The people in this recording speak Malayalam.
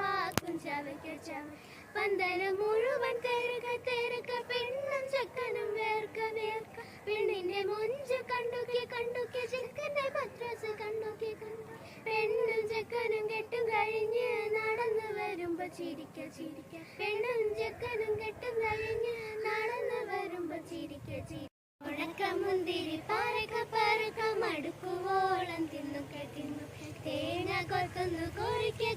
പാക്കും ചവയ്ക്ക ചവ പന്തല മുഴുവൻ കയറുക കയറുക പെണ്ണും ചെക്കനും വേർക്ക വേർക്ക പെണ്ണിന്റെ മൊഞ്ച് കണ്ടുക്കി കണ്ടുക്കി ചെക്കന്റെ പത്രാസ് കണ്ടുക്കി കണ്ടു പെണ്ണും ചെക്കനും കെട്ടും കഴിഞ്ഞ് നടന്നു വരുമ്പോ ചിരിക്ക ചിരിക്ക പെണ്ണും ചെക്കനും കെട്ടും കഴിഞ്ഞ് നടന്നു വരുമ്പോ ചിരിക്ക ചിരി ഉണക്ക മുന്തിരി പറക്ക പറക്ക മടുക്കുവോളം തിന്നുക തിന്നു തേങ്ങ കൊത്തുന്നു കോഴിക്ക്